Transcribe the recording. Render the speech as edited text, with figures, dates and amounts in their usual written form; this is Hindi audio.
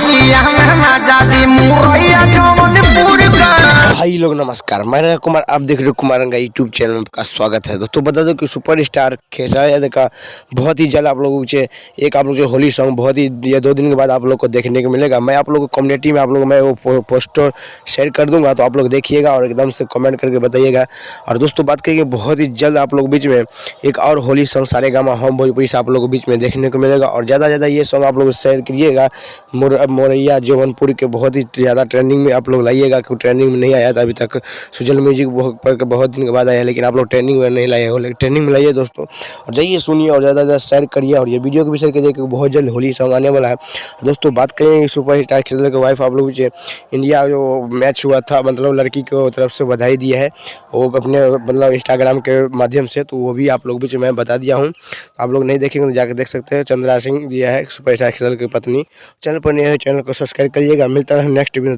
होलिया में मजा दी मुरैया जौनपुर का। भाई लोग नमस्कार, मैं कुमार, आप देख रहे हो कुमार रंगा यूट्यूब चैनल में आपका स्वागत है। दोस्तों बता दो कि सुपरस्टार खेसारी यादव का बहुत ही जल्द आप लोगों से एक आप लोग जो होली सॉन्ग बहुत ही ये 2 दिन के बाद आप लोग को देखने को मिलेगा। मैं आप लोग को कम्युनिटी में आप लोग मैं वो पोस्टर शेयर कर दूंगा, तो आप लोग देखिएगा और एकदम से कमेंट करके बताइएगा। और दोस्तों बात करिए बहुत ही जल्द आप लोग बीच में एक और होली सॉन्ग सारेगामा हम भोजपुरी से आप लोगों को बीच में देखने को मिलेगा। और ज़्यादा ज़्यादा ये सॉन्ग आप लोग शेयर करिएगा। मोरैया जौनपुर के बहुत ही ज़्यादा ट्रेंडिंग में आप लोग लाइएगा, क्योंकि ट्रेंडिंग में नहीं आया था अभी तक। सुजल म्यूजिक पर बहुत दिन के बाद आया, लेकिन आप लोग ट्रेंडिंग में नहीं लाए हो, लेकिन ट्रेंडिंग में लाइए दोस्तों। और जाइए सुनिए और ज़्यादा ज़्यादा शेयर करिए और ये वीडियो को भी शेयर करिए, क्योंकि बहुत जल्द होली सॉन्ग आने वाला है। दोस्तों बात करें सुपरस्टार खेसारी की वाइफ आप लोग से इंडिया जो मैच हुआ था, मतलब लड़की को तरफ से बधाई दी है वो अपने मतलब इंस्टाग्राम के माध्यम से, तो वो भी आप लोग बीच मैं बता दिया हूँ। आप लोग नहीं देखेंगे तो जाकर देख सकते हैं। चंद्रा सिंह दिया है सुपरस्टार खेसारी की पत्नी। चैनल पर नए हैं चैनल को सब्सक्राइब करिएगा। मिलता है नेक्स्ट वीडियो।